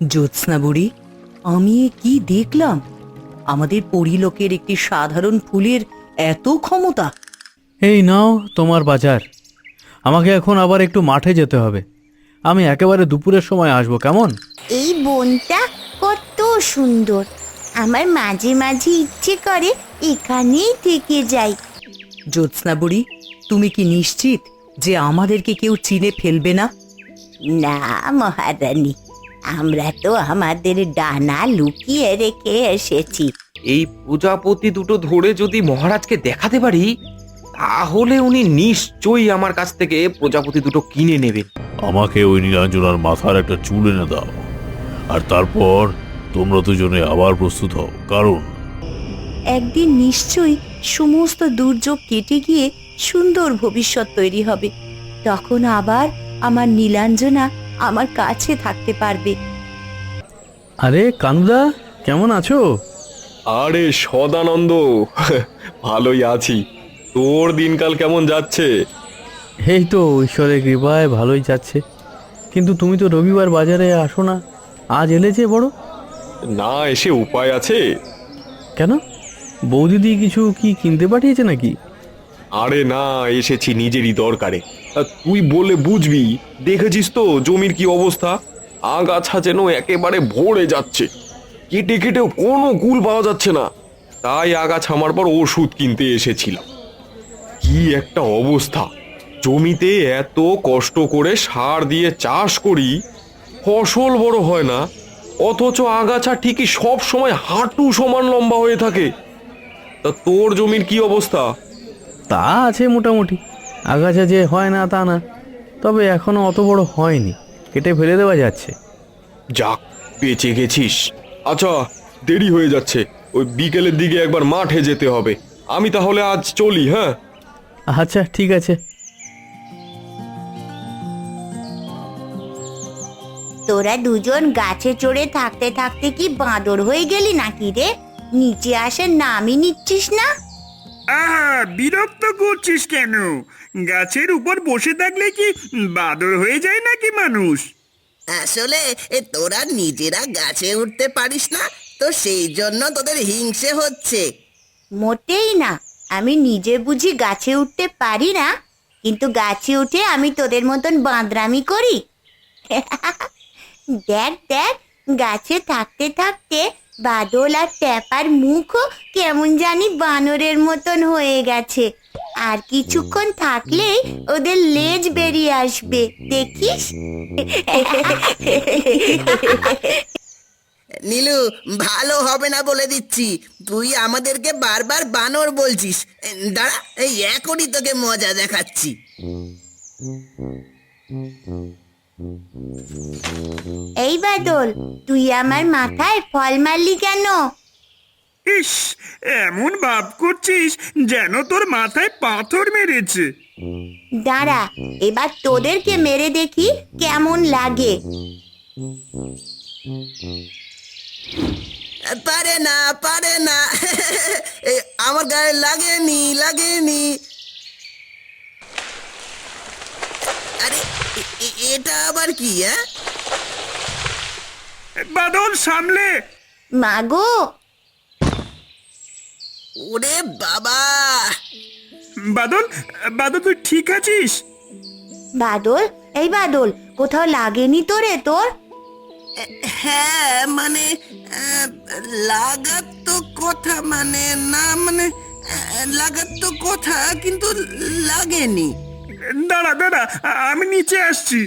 জ্যোৎস্না বুড়ি, আমি এ কি দেখলাম! আমাদের পরিলোকের একটি সাধারণ ফুলের এত ক্ষমতা! এই নাও তোমার বাজার। আমাকে এখন আবার একটু মাঠে যেতে হবে। আমি একেবারে দুপুরের সময় আসবো, কেমন? এই বনটা কত সুন্দর, আমার মাঝে মাঝে ইচ্ছে করে এখানেই থেকে যাই। জ্যোৎস্না বুড়ি, তুমি কি নিশ্চিত যে আমাদেরকে কেউ চিনে ফেলবে না? না মহারানী, আমরা তো আমাদের ডানা লুকিয়ে রেখে এসেছি। এই প্রজাপতি দুটো ধরে যদি মহারাজকে দেখাতে পারি, তাহলে উনি নিশ্চয়ই আমার কাছ থেকে প্রজাপতি দুটো কিনে নেবেন। আমাকে ওই নীলাঞ্জনার মাথার একটা চুল এনে দাও, আর তারপর তোমরা দুজনে আবার প্রস্তুত হও, কারণ একদিন নিশ্চয়ই সমস্ত দুর্যোগ কেটে গিয়ে সুন্দর ভবিষ্যৎ তৈরি হবে। তখন আবার আমার নীলাঞ্জনা আমার কাছে থাকতে পারবে। আরে কানুদা, কেমন আছো? আরে সদানন্দ, ভালোই আছি। তোর দিনকাল কেমন যাচ্ছে? এই তো ঈশ্বরের কৃপায় ভালোই যাচ্ছে। কিন্তু তুমি তো রবিবার বাজারে আসো না, আজ এলে যে বড়? না এসে উপায় আছে? কেন, বৌদিদি কিছু কি কিনতে পাঠিয়েছে নাকি? আরে না, এসেছি নিজেরই দরকারে। তুই বলে বুঝবি, দেখেছিস তো জমির কি অবস্থা। আগাছা যেন একেবারে ভরে যাচ্ছে, কেটে কেটেও কোনো কুল পাওয়া যাচ্ছে না। তাই আগাছা মারবার ওষুধ কিনতে এসেছিলাম। কি একটা অবস্থা! জমিতে এত কষ্ট করে সার দিয়ে চাষ করি, ফসল বড় হয় না, অথচ আগাছা ঠিকই সব সময় হাঁটু সমান লম্বা হয়ে থাকে। তা তোর জমির কি অবস্থা? তা আছে মোটামুটি, আগাছা যে হয় না তা না, তবে এখনো অত বড় হয়নি, কেটে ফেলে দেওয়া যাচ্ছে। যাক, বেঁচে গেছিস। আচ্ছা, দেরি হয়ে যাচ্ছে, ওই বিকেলের দিকে একবার মাঠে যেতে হবে। আমি তাহলে আজ চলি, হ্যাঁ? আচ্ছা ঠিক আছে। তোরা দুজন গাছে চড়ে থাকতে থাকতে কি বাঁদর হয়ে গেলি নাকি রে? নিচে আসার নামই নিচ্ছিস না। আহা, বিরক্ত করছিস কেন? গাছের উপর বসে থাকলে কি বাদর হয়ে যায় নাকি মানুষ? আসলে তোরা নিজেরা গাছে উঠতে পারিস না, তো সেই জন্য তোদের হিংসে হচ্ছে। মোটেই না, আমি নিজে বুঝি গাছে উঠতে পারি না, কিন্তু গাছে উঠে আমি তোদের মতন বাঁদরামি করি? দেখ দেখ, গাছে থাকতে থাকতে বাদল আর ট্যাপার মুখও কেমন জানি বানরের মতন হয়ে গেছে। আর কিছুক্ষণ থাকলেই ওদের লেজ বেরিয়ে আসবে, দেখিস। নীলু, ভালো হবে না বলে দিচ্ছি। তুই আমাদেরকে বারবার বানর বলছিস। দাঁড়া, এই এখনই তোকে মজা দেখাচ্ছি। এই বাদল, তুই আমার মাথায় ফল মারলি কেন? ইস, এমন ভাব করছিস যেন তোর মাথায় পাথর মেরেছে। দাঁড়া, এবার তোদেরকে মেরে দেখি কেমন লাগে। পারে না, পারে না। আমার গায়ে লাগেনি, লাগেনি। আরে এটা আবার কি? হ্যাঁ, বাদল, সামলে। মাগো! ওরে বাবা! বাদল, বাদল, তুই ঠিক আছিস? বাদল, এই বাদল, কোথাও লাগেনি তোরে তোর? হ্যাঁ মানে, লাগার তো কথা, মানে না মানে, লাগার তো কথা কিন্তু লাগেনি। দাঁড়া দাঁড়া, আমি নিচে আসছি।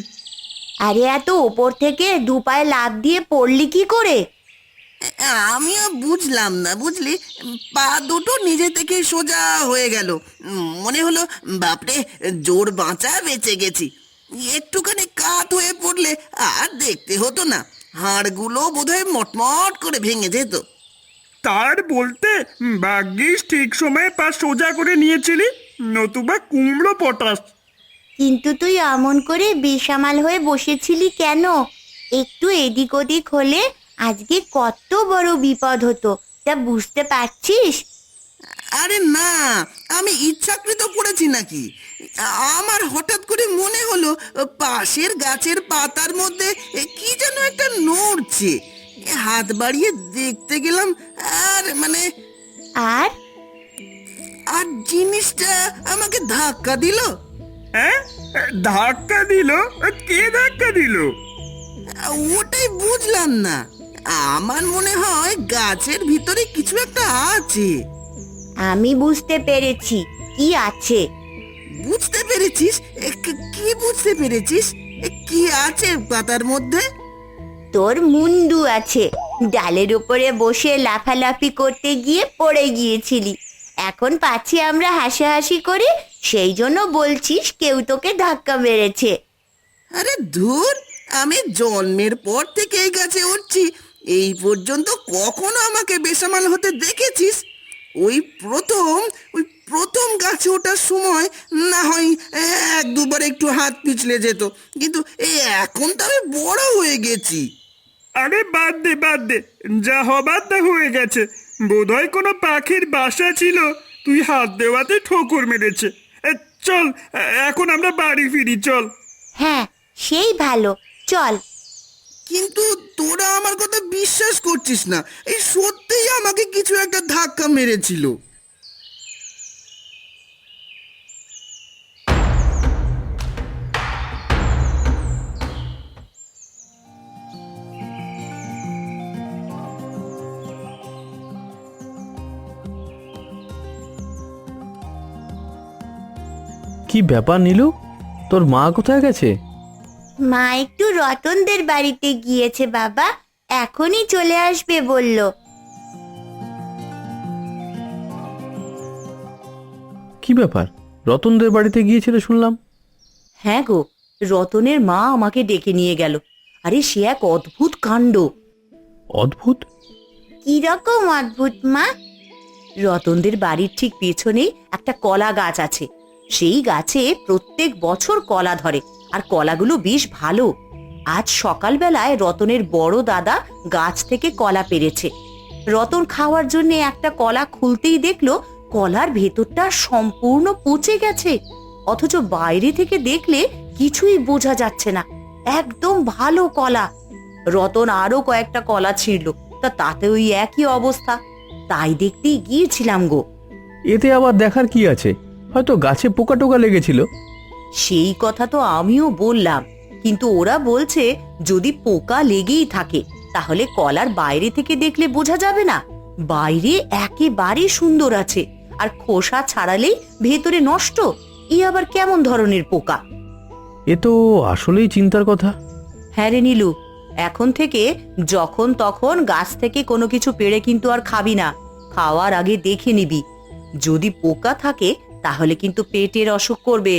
আরে এত ওপর থেকে দু পায়ে লাফ দিয়ে পড়লি কি করে? আমিও বুঝলাম না, বুঝলি, পা দুটো নিজে থেকে সোজা হয়ে গেল। মনে হলো বাপরে, জোর বাঁচা বেঁচে গেছি। একটুখানি কাত হয়ে পড়লে আর দেখতে হতো না, হাড়গুলো বোধহয় মটমট করে ভেঙে যেত। তার বলতে ভাগ্যিস ঠিক সময়ে পা সোজা করে নিয়েছিলি, নতুবা কুমড়ো পটাস। কিন্তু তুই অমন করে বেসামাল হয়ে বসেছিলি কেন? একটু এদিক ওদিক হলে আজকে কত বড় বিপদ হতো, তা বুঝতে পারছিস? আরে না, আমি ইচ্ছাকৃত পড়েছি নাকি? আমার হঠাৎ করে মনে হলো পাশের গাছের পাতার মধ্যে কি যেন একটা নড়ছে। হাত বাড়িয়ে দেখতে গেলাম, আর মানে আর আর জিনিসটা আমাকে ধাক্কা দিল। হ্যাঁ, ধাক্কা দিল? কে ধাক্কা দিল? ওটাই বুঝলাম না। আমার মনে হয় গাছের ভিতরে কিছু একটা আছে। আমি বুঝতে পেরেছি কি আছে। বুঝতে পেরেছিস? কি বুঝতে পেরেছিস? কি আছে পাতার মধ্যে? তোর মুন্ডু আছে। ডালের উপরে বসে লাফালাফি করতে গিয়ে পড়ে গিয়েছিলি। এখন পাচ্ছি আমরা হাসাহাসি করি, সেই জন্য বলছিস কেউ তোকে ধাক্কা মেরেছে। আরে ধুর, আমি জন্মের পর থেকে এই গাছে উঠছি, এই পর্যন্ত কখনো আমাকে বেসামাল হতে দেখেছিস? ওই প্রথম গাছে ওঠার সময় না হয় এক দুবার একটু হাত পিছলে যেত, কিন্তু এখন তো আমি বড় হয়ে গেছি। আরে বাদ দে বাদ দে, যা হবার তা হয়ে গেছে। বোধহয় কোনো পাখির বাসা ছিল, তুই হাত দেওয়াতে ঠোকর মেরেছে। চল, এখন আমরা বাড়ি ফিরি, চল। হ্যাঁ, সেই ভালো, চল। কিন্তু তোরা আমার কথা বিশ্বাস করছিস না। এই সত্যিই আমাকে কিছু একটা ধাক্কা মেরেছিল। কি ব্যাপার নীলু, তোর মা কোথায় গেছে? মা একটু রতনদের বাড়িতে গিয়েছে বাবা, এখনই চলে আসবে বলল। কি ব্যাপার, রতনদের বাড়িতে গিয়েছিল শুনলাম? হ্যাঁ গো, রতনের মা আমাকে ডেকে নিয়ে গেল। আরে সে এক অদ্ভুত কাণ্ড। অদ্ভুত? কি রকম অদ্ভুত মা? রতনদের বাড়ির ঠিক পেছনেই একটা কলা গাছ আছে। সেই গাছে প্রত্যেক বছর কলা ধরে, আর কলাগুলো বেশ ভালো। আজ সকালবেলায় রতনের বড় দাদা গাছ থেকে কলা পেড়েছে। রতন খাওয়ার জন্য একটা কলা খুলতেই দেখলো কলার ভেতরটা সম্পূর্ণ পচে গেছে, অথচ বাইরে থেকে দেখলে কিছুই বোঝা যাচ্ছে না। একদম ভালো কলা। রতন আরো কয়েকটা কলা ছিঁড়লো, তাতে ওই একই অবস্থা। তাই দেখতেই গিয়েছিলাম গো। এতে আবার দেখার কি আছে? হয়তো গাছে পোকা টোকা লেগেছিল। সেই কথা তো আমিও বললাম, কিন্তু ওরা বলছে যদি পোকা লেগেই থাকে তাহলে কলার বাইরে থেকে দেখলে বোঝা যাবে না। বাইরে একেবারে সুন্দর আছে, আর খোসা ছাড়ালেই ভেতরে নষ্ট। ই আবার কেমন ধরনের পোকা? এ তো আসলেই চিন্তার কথা। হ্যাঁ রে নীলু, এখন থেকে যখন তখন গাছ থেকে কোনো কিছু পেড়ে কিন্তু আর খাবি না। খাওয়ার আগে দেখে নিবি, যদি পোকা থাকে তাহলে কিন্তু পেটের অসুখ করবে।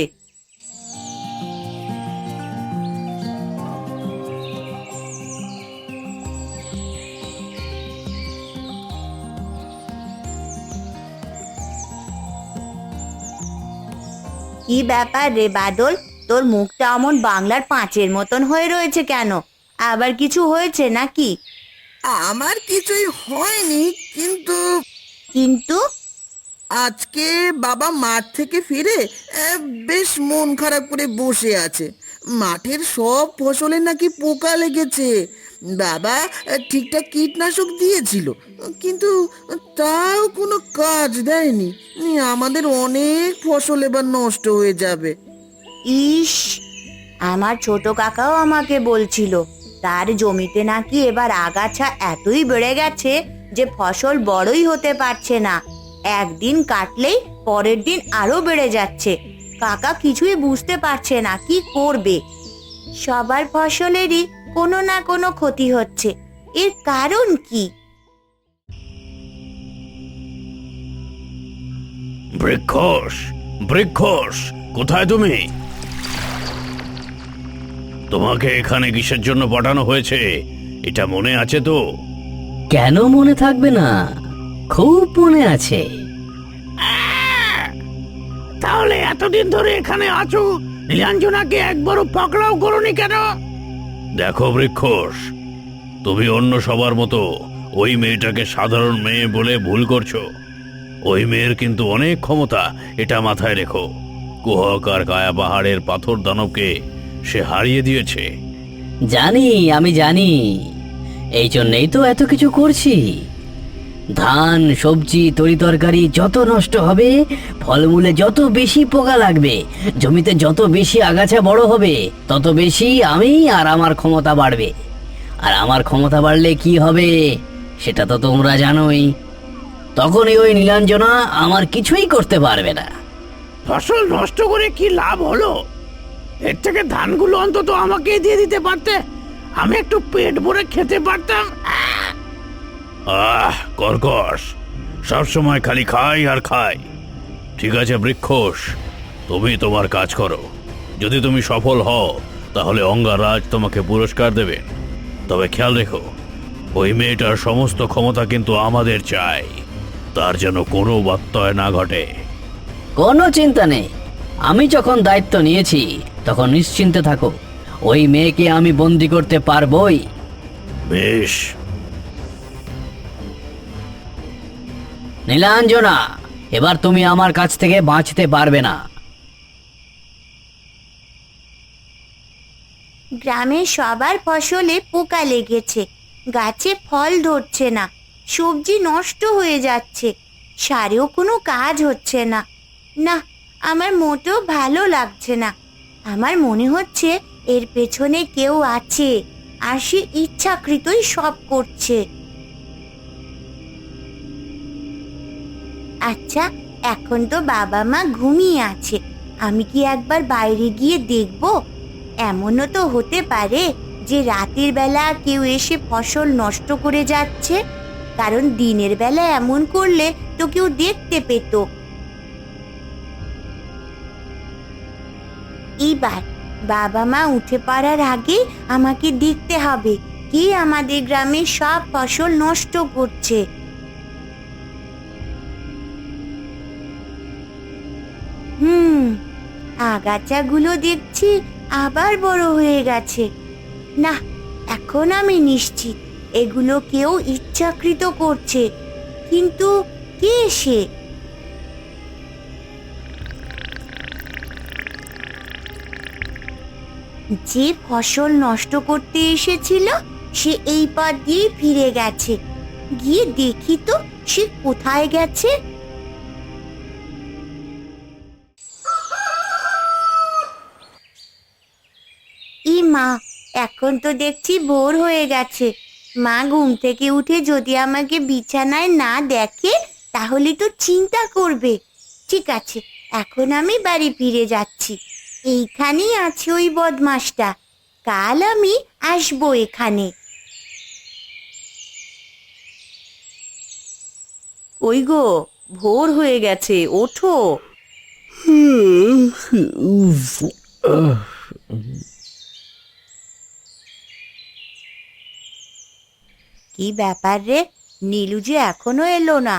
কি ব্যাপার রে বাদল, তোর মুখটা অমন বাংলার পাঁচের মতন হয়ে রয়েছে কেন? আবার কিছু হয়েছে নাকি? আমার কিছুই হয়নি, কিন্তু কিন্তু আজকে বাবা মাঠ থেকে ফিরে বেশ মন খারাপ করে বসে আছে। মাঠের সব ফসলে নাকি পোকা লেগেছে। বাবা ঠিকঠাক কীটনাশক দিয়েছিল, কিন্তু তাও কোনো কাজ দেয়নি। আমাদের অনেক ফসল এবার নষ্ট হয়ে যাবে। ইস, আমার ছোট কাকাও আমাকে বলছিল তার জমিতে নাকি এবার আগাছা এতই বেড়ে গেছে যে ফসল বড়ই হতে পারছে না। একদিন কাটলেই পরের দিন আরো বেড়ে যাচ্ছে। কাকা কিছুই বুঝতে পারছে না কি করবে। সবার ফসলেরই কোনো না কোনো ক্ষতি হচ্ছে, এর কারণ কি? বৃক্ষস, বৃক্ষস, কোথায় তুমি? তোমাকে এখানে কিসের জন্য পাঠানো হয়েছে এটা মনে আছে তো? কেন মনে থাকবে না, খুব মনে আছে। তাহলে এতদিন ধরে এখানে আছো, নীলাঞ্জনাকে একবারও পাকড়াও করনি কেন? দেখো বৃক্ষস, তুমি অন্য সবার মতো ওই মেয়েটাকে সাধারণ মেয়ে বলে ভুল করছো। ওই মেয়ের কিন্তু অনেক ক্ষমতা, এটা মাথায় রেখো। কুহক আর কায়া পাহাড়ের পাথর দানবকে সে হারিয়ে দিয়েছে। জানি, আমি জানি, এই জন্যই তো এত কিছু করছি। ধান, সবজি, তরিতরকারি যত নষ্ট হবে, ফলমূলে যত বেশি পোকা লাগবে, জমিতে যত বেশি আগাছা বড় হবে, তত বেশি আমি আর আমার ক্ষমতা বাড়বে। আর আমার ক্ষমতা বাড়লে কি হবে সেটা তো তোমরা জানোই। তখনই ওই নীলাঞ্জনা আমার কিছুই করতে পারবে না। ফসল নষ্ট করে কি লাভ হলো? এর থেকে ধানগুলো অন্তত আমাকে দিয়ে দিতে পারতে, আমি একটু পেট ভরে খেতে পারতাম। কর্কশ, সবসময় খালি খাই আর খাই। ঠিক আছে বৃক্ষস, তুমি তোমার কাজ করো। যদি তুমি সফল হও তাহলে অঙ্গারাজ তোমাকে পুরস্কার দেবেন। তবে খেয়াল রেখো, ওই মেয়েটার সমস্ত ক্ষমতা কিন্তু আমাদের চাই, তার যেন কোনো ব্যত্যয় না ঘটে। কোনো চিন্তা নেই, আমি যখন দায়িত্ব নিয়েছি তখন নিশ্চিন্তে থাকো, ওই মেয়েকে আমি বন্দি করতে পারবোই। বেশ। নীলাঞ্জনা, এবার তুমি আমার কাছ থেকে বাঁচতে পারবে না। গ্রামের সবার ফসলে পোকা লেগেছে, গাছে ফল ধরছে না, সবজি নষ্ট হয়ে যাচ্ছে, সারেও কোনো কাজ হচ্ছে না। না, আমার মোটেও ভালো লাগছে না। আমার মনে হচ্ছে এর পেছনে কেউ আছে, আর সে ইচ্ছাকৃতই সব করছে। আচ্ছা, এখন তো বাবা মা ঘুমিয়ে আছে, আমি কি একবার বাইরে গিয়ে দেখব? এমনও তো হতে পারে যে রাতের বেলা কেউ এসে ফসল নষ্ট করে যাচ্ছে, কারণ দিনের বেলা এমন করলে তো কেউ দেখতে পেত। এবার বাবা মা উঠে পড়ার আগে আমাকে দেখতে হবে কে আমাদের গ্রামে সব ফসল নষ্ট করছে। আগাছাগুলো দেখছি আবার বড় হয়ে গেছে। না, এখন আমি নিশ্চিত এগুলো কেউ ইচ্ছাকৃত করছে, কিন্তু কে সে? যে ফসল নষ্ট করতে এসেছিল সে এই পথ দিয়ে ফিরে গেছে, গিয়ে দেখি তো সে কোথায় গেছে। মা, এখন তো দেখছি ভোর হয়ে গেছে। মা ঘুম থেকে উঠে যদি আমাকে বিছানায় না দেখে তাহলে তো চিন্তা করবে। ঠিক আছে, এখন আমি বাড়ি ফিরে যাচ্ছি। এইখানেই আছে ওই বদমাসটা, কাল আমি আসবো এখানে। ওই গো, ভোর হয়ে গেছে, ওঠো। কি ব্যাপার রে, নীলু যে এখনো এলো না?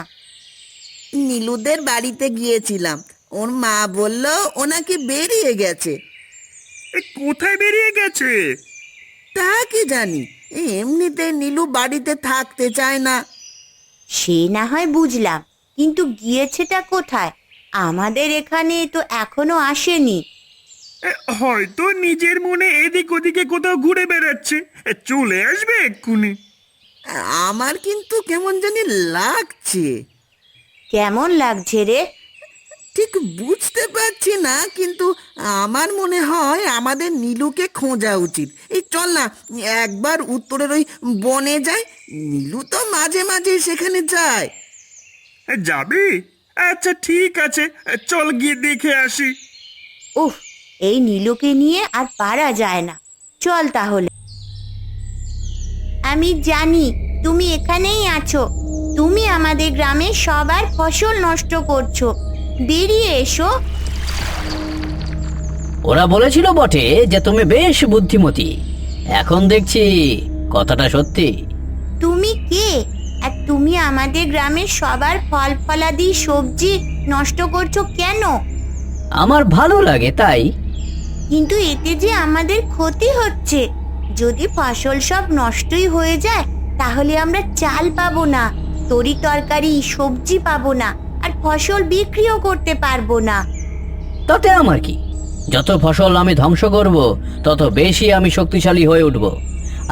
নীলুদের বাড়িতে গিয়েছিলাম, ওর মা বলল ওনাকে বেরিয়ে গেছে। কোথায় বেরিয়ে গেছে? তা কি জানি, এমনিতে নীলু বাড়িতে থাকতে চায় না। সে না হয় বুঝলাম, কিন্তু গিয়েছেটা কোথায়? আমাদের এখানে তো এখনো আসেনি। হয়তো নিজের মনে এদিক ওদিকে কোথাও ঘুরে বেড়াচ্ছে, চলে আসবে এক্ষুনি। আমার কিন্তু কেমন জানি লাগছে। কেমন লাগছে রে? ঠিক বুঝতে পারছি না, কিন্তু আমার মনে হয় আমাদের নীলুকে খোঁজা উচিত। এই চল না একবার উত্তরের ওই বনে যাই, নীলু তো মাঝে মাঝে সেখানে যায়। যাবি? আচ্ছা ঠিক আছে, চল গিয়ে দেখে আসি। উফ, এই নীলুকে নিয়ে আর পারা যায় না। চল তাহলে। আমি জানি তুমি এখানেই আছো, তুমি আমাদের গ্রামে সবার ফসল নষ্ট করছো, বেরিয়ে এসো। ওরা বলেছিল বটে যে তুমি বেশ বুদ্ধিমতী, এখন দেখছি কথাটা সত্যি। তুমি কে? আর তুমি আমাদের গ্রামের সবার ফল ফলাদি সবজি নষ্ট করছো কেন? আমার ভালো লাগে তাই। কিন্তু এতে যে আমাদের ক্ষতি হচ্ছে। যদি ফসল সব নষ্টই হয়ে যায় তাহলে আমরা চাল পাবো না, তরি তরকারি সবজি পাবো না, আর ফসল বিক্রিও করতে পারবো না। তাতে আমার কি? যত ফসল আমি ধ্বংস করব তত বেশি আমি শক্তিশালী হয়ে উঠব,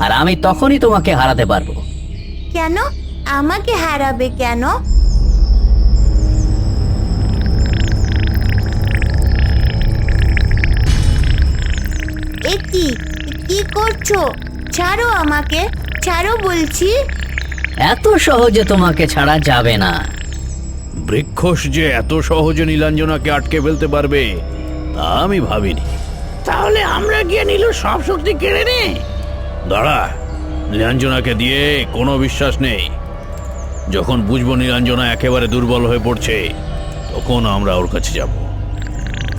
আর আমি তখনই তোমাকে হারাতে পারবো। কেন আমাকে হারাবে কেন? এ কি কি করছো? ছাড়ো আমাকে, ছাড়ো বলছি। এত সহজে তোমাকে ছাড়া যাবে না। বৃক্ষস যে এত সহজে নীলাঞ্জনাকে আটকে ফেলতে পারবে তা আমি ভাবিনি। তাহলে আমরা গিয়ে নীল সব শক্তি কেড়ে নে। দাঁড়া, নীলাঞ্জনাকে দিয়ে কোনো বিশ্বাস নেই। যখন বুঝবো নীলাঞ্জনা একেবারে দুর্বল হয়ে পড়ছে তখন আমরা ওর কাছে যাব।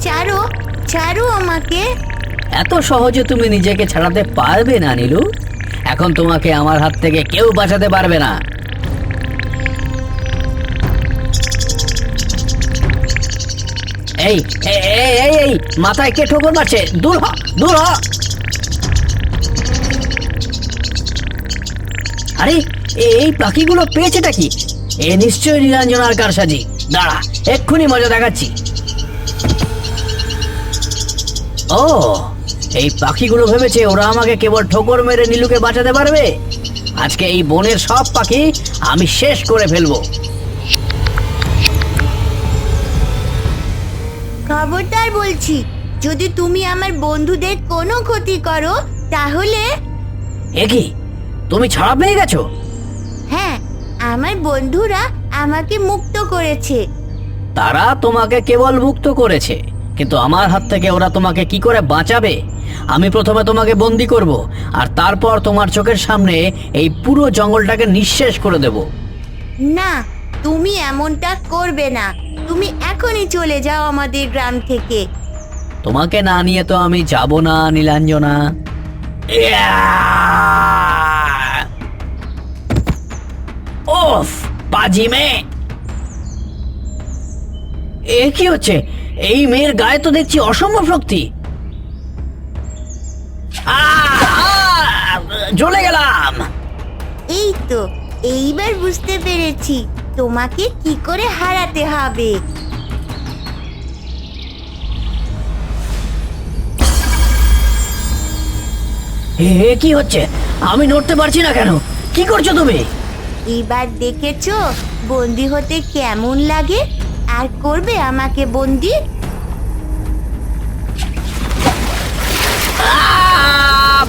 ছাড়ো, ছাড়ো আমাকে। এত সহজে তুমি নিজেকে ছাড়াতে পারবে না নীলু। এখন তোমাকে আমার হাত থেকে কেউ বাঁচাতে পারবে না। এই এই এই এই এই, মাথায় কে ঠোকর মারছে? দূর হ, দূর হ। আরে এই পাখিগুলো পেয়েছেটা কি? এ নিশ্চয়ই নীলাঞ্জনার কারসাজি। দাঁড়া, এক্ষুনি মজা দেখাচ্ছি। ও, এই পাখিগুলো ভেবেছে ওরা আমাকে কেবল ঠোকর মেরে নীলুকে বাঁচাতে পারবে। আজকে এই বনের সব পাখি আমি শেষ করে ফেলবো। খবরদার বলছি, যদি তুমি আমার বন্ধুদের কোনো ক্ষতি করো তাহলে। এ কি, তুমি ছাড়া পেয়ে গেছো? হ্যাঁ, আমার বন্ধুরা আমাকে মুক্ত করেছে। তারা তোমাকে কেবল মুক্ত করেছে, কিন্তু আমার হাত থেকে ওরা তোমাকে কি করে বাঁচাবে? আমি প্রথমে তোমাকে বন্দি করব, আর তারপর তোমার চোখের সামনে এই পুরো জঙ্গলটাকে নিঃশেষ করে দেব। না, তুমি এমনটা করবে না। তুমি এখনই চলে যাও আমাদের গ্রাম থেকে। তোমাকে না নিয়ে তো আমি যাব না নীলাঞ্জনা। ওফ, পাজি মেয়ে! এ কি হচ্ছে? এই মেয়ের গায়ে তো দেখছি অসম্ভব শক্তি। জ্বলে গেলাম। এই তো, এইবার বুঝতে পেরেছি তোমাকে কি করে হারাতে হবে। এ কি হচ্ছে? আমি নড়তে পারছি না কেন? কি করছো তুমি? এবার দেখেছো বন্দি হতে কেমন লাগে? আর করবে আমাকে বন্দি?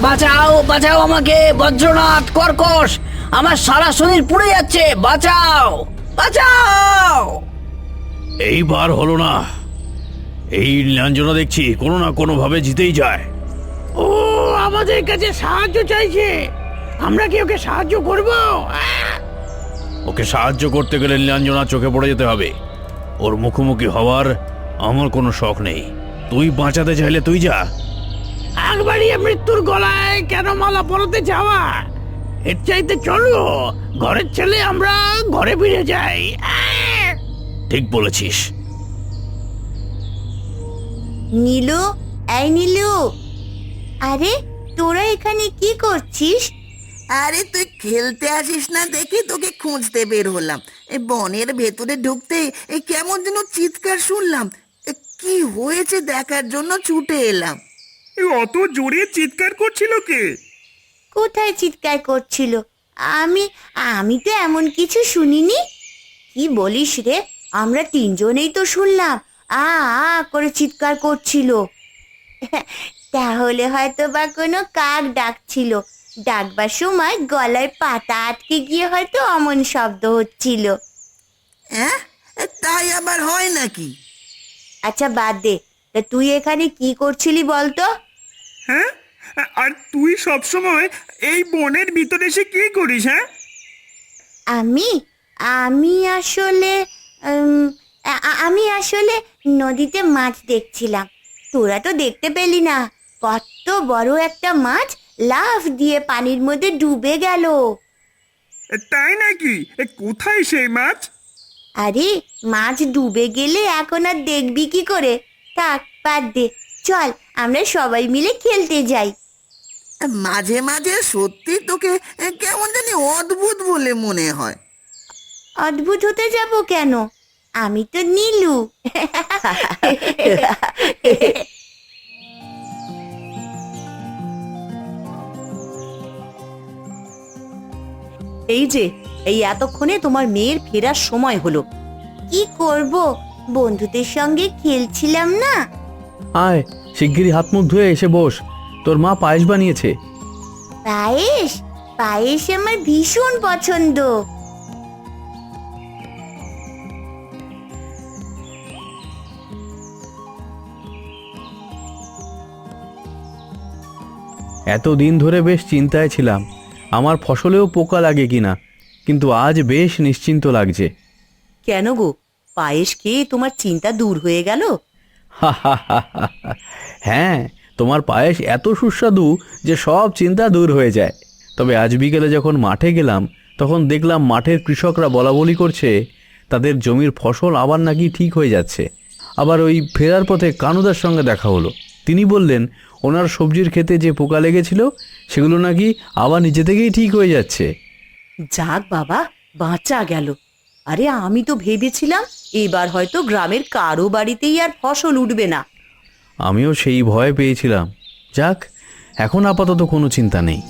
বাঁচাও, বাঁচাও আমাকে! বজ্রনাথ, কর্কশ, আমার সারা শরীর পুড়ে যাচ্ছে। বাঁচাও, বাঁচাও! এইবার হলো না। এই নীলাঞ্জনা দেখছি কোনো না কোনো ভাবে জিতেই যায়। ও আমাদের কাছে সাহায্য চাইছে, আমরা কি ওকে সাহায্য করব? ওকে সাহায্য করতে গেলে নীলাঞ্জনা চোখে পড়ে যেতে হবে। ওর মুখোমুখি হওয়ার আমার কোনো শখ নেই। তুই বাঁচাতে চাইলে তুই যা। একবারই মৃত্যুর গলায় কেন মালা পরাতে যাওয়া? এর চাইতে চলো ঘরের ছেলে আমরা ঘরে ফিরে যাই। ঠিক বলেছিস। নীলু, এই নীলু, আরে তোরা এখানে কি করছিস? আরে তুই খেলতে আসিস না দেখি তোকে খুঁজতে বের হলাম। এই বনের ভেতরে ঢুকতে কেমন যেন চিৎকার শুনলাম। কি হয়েছে দেখার জন্য ছুটে এলাম। অত জোরে চিৎকার করছিল কে? কোথায় চিৎকার করছিল? আমি আমি তো এমন কিছু শুনিনি। কি বলিস রে? আমরা তিনজনেই তো শুনলাম আ আ করে চিৎকার করছিল। তাহলে হয়তো বা কোনো কাক ডাকছিল। ডাকবার সময় গলায় পাতা আটকে গিয়ে হয়তো অমন শব্দ হচ্ছিল। হ্যাঁ, তাই আবার হয় নাকি? আচ্ছা বাদ দে, তা তুই এখানে কি করছিলি বলতো? হ্যাঁ, আর তুই সবসময় এই বনের ভিতরে এসে কি করিস? হ্যাঁ, আমি আমি আসলে আমি আসলে নদীতে মাছ দেখছিলাম। তোরা তো দেখতে পেলি না, কত বড় একটা মাছ লাফ দিয়ে পানির মধ্যে ডুবে গেল। তাই নাকি? কোথায় সেই মাছ? আরে মাছ ডুবে গেলে এখন আর দেখবি কি করে? থাক, বাদ দে, চল আমরা সবাই মিলে খেলতে যাই। মাঝে মাঝে সত্যি তোকে কেমন জানি অদ্ভুত বলে মনে হয়। অদ্ভুত হতে যাব কেন? আমি তো নীলু। এই যে এই এতক্ষণে তোমার মেয়ের ফেরার সময় হলো। কি করব, বন্ধুদের সঙ্গে খেলছিলাম না। আয় শিগগিরই হাত মুখ ধুয়ে এসে বস, তোর মা পায়েস বানিয়েছে। পায়েস? পায়েস আমার ভীষণ পছন্দ। এতদিন ধরে বেশ চিন্তায় ছিলাম আমার ফসলেও পোকা লাগে কিনা, কিন্তু আজ বেশ নিশ্চিন্ত লাগছে। কেন গো, পায়েস খেয়ে তোমার চিন্তা দূর হয়ে গেল? হ্যাঁ, তোমার পায়েস এত সুস্বাদু যে সব চিন্তা দূর হয়ে যায়। তবে আজ বিকেলে যখন মাঠে গেলাম তখন দেখলাম মাঠের কৃষকরা বলাবলি করছে তাদের জমির ফসল আবার নাকি ঠিক হয়ে যাচ্ছে। আবার ওই ফেরার পথে কানুদার সঙ্গে দেখা হলো, তিনি বললেন ওনার সবজির ক্ষেতে যে পোকা লেগেছিল সেগুলো নাকি আবার নিজে থেকেই ঠিক হয়ে যাচ্ছে। যাক বাবা, বাঁচা গেল। আরে আমি তো ভেবেছিলাম এবার হয়তো গ্রামের কারো বাড়িতেই আর ফসল উঠবে না। আমিও সেই ভয় পেয়েছিলাম। যাক, এখন আপাতত কোনো চিন্তা নেই।